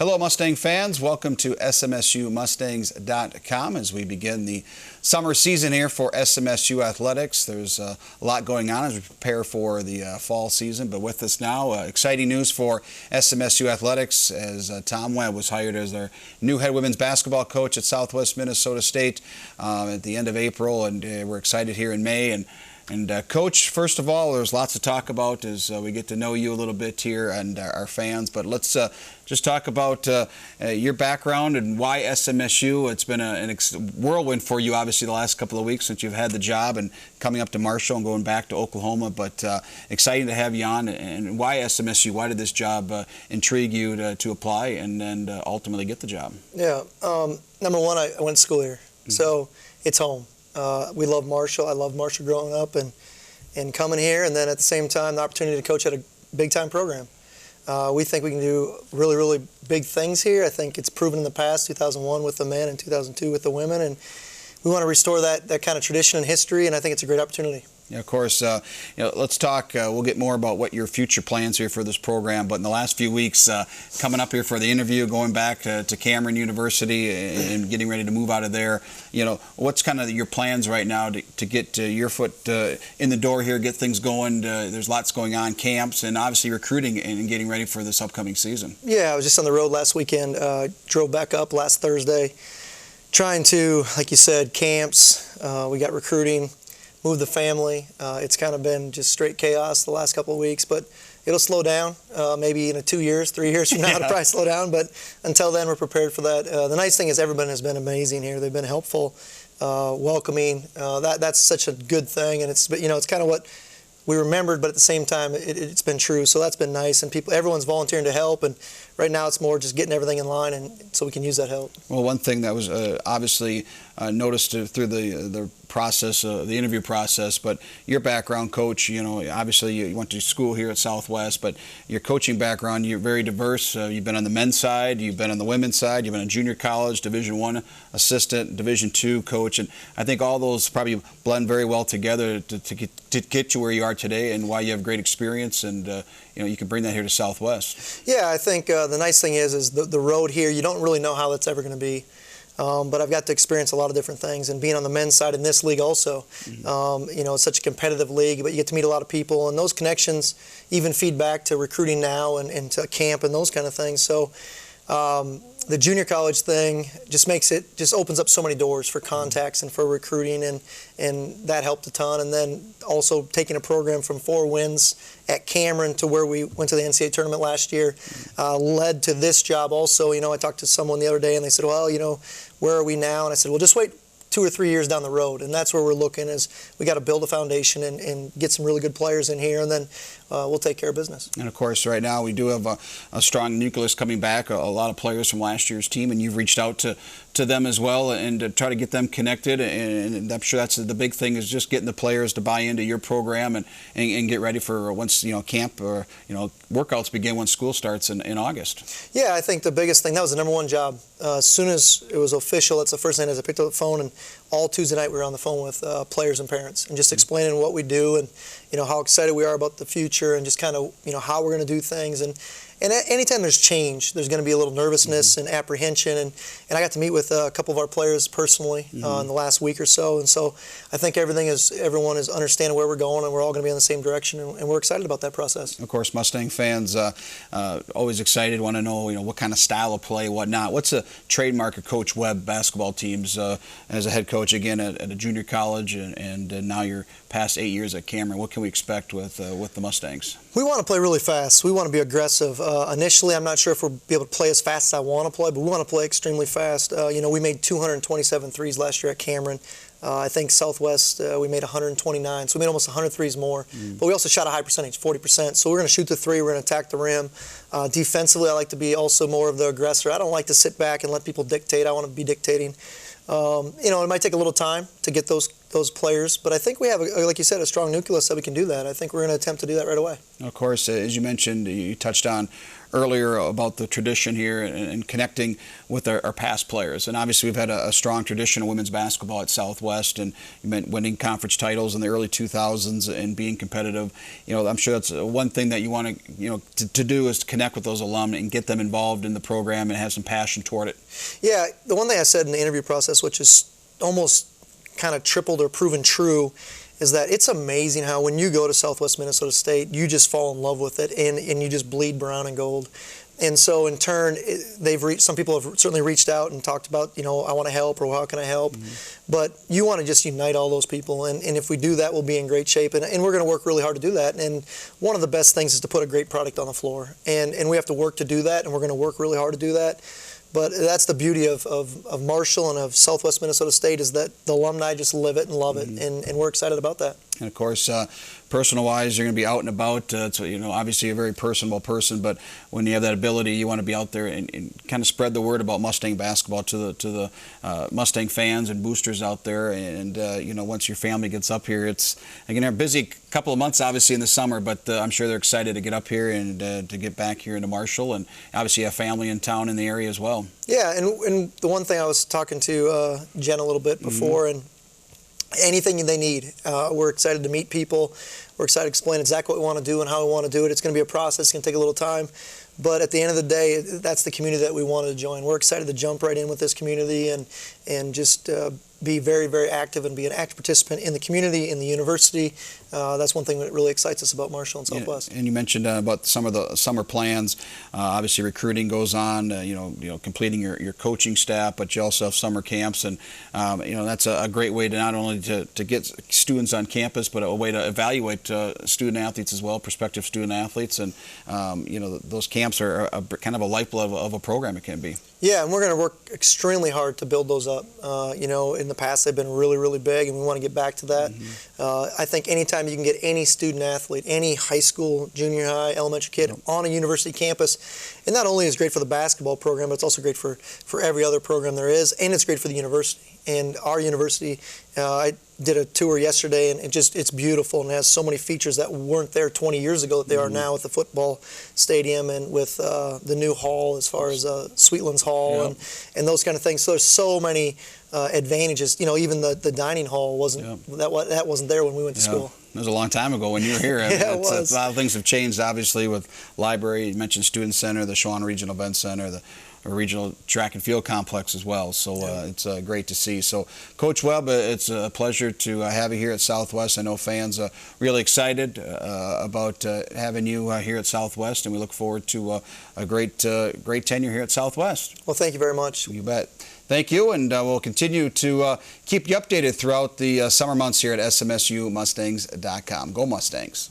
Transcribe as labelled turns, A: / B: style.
A: Hello, Mustang fans. Welcome to SMSUmustangs.com as we begin the summer season here for SMSU athletics. There's a lot going on as we prepare for the fall season, but with us now, exciting news for SMSU athletics as Tom Webb was hired as their new head women's basketball coach at Southwest Minnesota State at the end of April, and we're excited here in May. And Coach, first of all, there's lots to talk about as we get to know you a little bit here and our fans. But let's just talk about your background and why SMSU. It's been a whirlwind for you, obviously, the last couple of weeks since you've had the job and coming up to Marshall and going back to Oklahoma. But exciting to have you on. And why SMSU? Why did this job intrigue you to apply and ultimately get the job?
B: Yeah. Number one, I went to school here, so it's home. We love Marshall. I loved Marshall growing up and coming here, and then at the same time, the opportunity to coach at a big-time program. We think we can do really, really big things here. I think it's proven in the past, 2001 with the men and 2002 with the women, and we want to restore that kind of tradition and history, and I think it's a great opportunity.
A: Yeah, of course. Let's talk. We'll get more about what your future plans here for this program. But in the last few weeks, coming up here for the interview, going back to Cameron University and getting ready to move out of there, what's kind of your plans right now to get your foot in the door here, get things going? There's lots going on, camps, and obviously recruiting and getting ready for this upcoming season. Yeah,
B: I was just on the road last weekend. Drove back up last Thursday, trying to, like you said, camps. We got recruiting. Move the family. It's kind of been just straight chaos the last couple of weeks, but it'll slow down. Maybe in 2 years, 3 years from now, it'll probably slow down. But until then, we're prepared for that. The nice thing is everyone has been amazing here. They've been helpful, welcoming. That's such a good thing, and it's kind of what we remembered, but at the same time, it's been true. So that's been nice, and everyone's volunteering to help. And right now, it's more just getting everything in line, and so we can use that help.
A: Well, one thing that was obviously noticed through the process, the interview process, but your background, Coach, obviously you went to school here at Southwest, but your coaching background, you're very diverse. You've been on the men's side, you've been on the women's side, you've been a junior college, Division I assistant, Division II coach, and I think all those probably blend very well together to get you where you are today and why you have great experience, and you can bring that here to Southwest.
B: Yeah, I think the nice thing is the road here, you don't really know how that's ever going to be. But I've got to experience a lot of different things, and being on the men's side in this league also, it's such a competitive league, but you get to meet a lot of people, and those connections even feed back to recruiting now and to camp and those kind of things. So the junior college thing just opens up so many doors for contacts and for recruiting, and that helped a ton. And then also taking a program from 4 wins at Cameron to where we went to the NCAA tournament last year led to this job also. I talked to someone the other day, and they said, well, where are we now? And I said, well, just wait 2 or 3 years down the road, and that's where we're looking. Is we got to build a foundation and get some really good players in here, and then we'll take care of business.
A: And of course, right now we do have a strong nucleus coming back, a lot of players from last year's team, and you've reached out to them as well and to try to get them connected. And I'm sure that's the big thing, is just getting the players to buy into your program and get ready for once camp or workouts begin when school starts in August.
B: Yeah, I think the biggest thing, that was the number one job. As soon as it was official, that's the first thing. As I picked up the phone, and all Tuesday night we were on the phone with players and parents and just explaining what we do and how excited we are about the future and just kind of how we're going to do things. And anytime there's change, there's going to be a little nervousness and apprehension. And I got to meet with a couple of our players personally in the last week or so. And so I think everyone is understanding where we're going, and we're all going to be in the same direction. And we're excited about that process.
A: Of course, Mustang fans always excited, want to know what kind of style of play, whatnot. What's a trademark of Coach Webb basketball teams as a head coach again at a junior college and now you're past 8 years at Cameron? What can we expect with the Mustangs?
B: We want to play really fast. We want to be aggressive. Initially, I'm not sure if we'll be able to play as fast as I want to play, but we want to play extremely fast. We made 227 threes last year at Cameron. I think Southwest, we made 129, so we made almost 100 threes more. But we also shot a high percentage, 40%. So we're going to shoot the three, we're going to attack the rim. Defensively, I like to be also more of the aggressor. I don't like to sit back and let people dictate. I want to be dictating. It might take a little time to get those those players. But I think we have, like you said, a strong nucleus that we can do that. I think we're going to attempt to do that right away.
A: Of course, as you mentioned, you touched on earlier about the tradition here and connecting with our past players. And obviously we've had a strong tradition of women's basketball at Southwest, and you meant winning conference titles in the early 2000s and being competitive. I'm sure that's one thing that you want to do is to connect with those alum and get them involved in the program and have some passion toward it.
B: Yeah, the one thing I said in the interview process, which is almost kind of tripled or proven true, is that it's amazing how when you go to Southwest Minnesota State, you just fall in love with it and you just bleed brown and gold. And so in turn, some people have certainly reached out and talked about, I want to help, or how can I help? Mm-hmm. But you want to just unite all those people. And if we do that, we'll be in great shape. And we're going to work really hard to do that. And one of the best things is to put a great product on the floor. And we have to work to do that, and we're going to work really hard to do that. But that's the beauty of Marshall and of Southwest Minnesota State, is that the alumni just live it and love it, and we're excited about that.
A: And of course, personal-wise, you're going to be out and about. So obviously a very personable person, but when you have that ability, you want to be out there and kind of spread the word about Mustang basketball to the Mustang fans and boosters out there. And once your family gets up here, it's again a busy couple of months, obviously in the summer, but I'm sure they're excited to get up here and to get back here into Marshall, and obviously have family in town in the area as well. Yeah,
B: and the one thing I was talking to Jen a little bit before, and anything they need, we're excited to meet people. We're excited to explain exactly what we want to do and how we want to do it. It's going to be a process. It's going to take a little time. But at the end of the day, that's the community that we wanted to join. We're excited to jump right in with this community and just be very, very active and be an active participant in the community, in the university. That's one thing that really excites us about Marshall and Southwest.
A: Yeah, and you mentioned about some of the summer plans. Obviously, recruiting goes on. Completing your coaching staff, but you also have summer camps, and that's a great way to not only to get students on campus, but a way to evaluate student athletes as well, prospective student athletes, and those camps are kind of a lifeblood of a program. It can be.
B: Yeah, and we're going to work extremely hard to build those up. In the past they've been really, really big, and we want to get back to that. I think anytime you can get any student athlete, any high school, junior high, elementary kid on a university campus, and not only is it great for the basketball program, but it's also great for every other program there is, and it's great for the university. And our university, I did a tour yesterday, and it's beautiful and has so many features that weren't there 20 years ago that they are now, with the football stadium and with the new hall as far as Sweetlands Hall and those kind of things. So there's so many advantages. Even the dining hall wasn't that wasn't there when we went to school.
A: It was a long time ago when you were here.
B: Yeah, it was.
A: A lot of things have changed, obviously, with library. You mentioned Student Center, the Shawan Regional Event Center, the regional track and field complex as well. So it's great to see. So, Coach Webb, it's a pleasure to have you here at Southwest. I know fans are really excited about having you here at Southwest, and we look forward to a great tenure here at Southwest.
B: Well, thank you very much.
A: You bet. Thank you, and we'll continue to keep you updated throughout the summer months here at SMSUmustangs.com. Go Mustangs.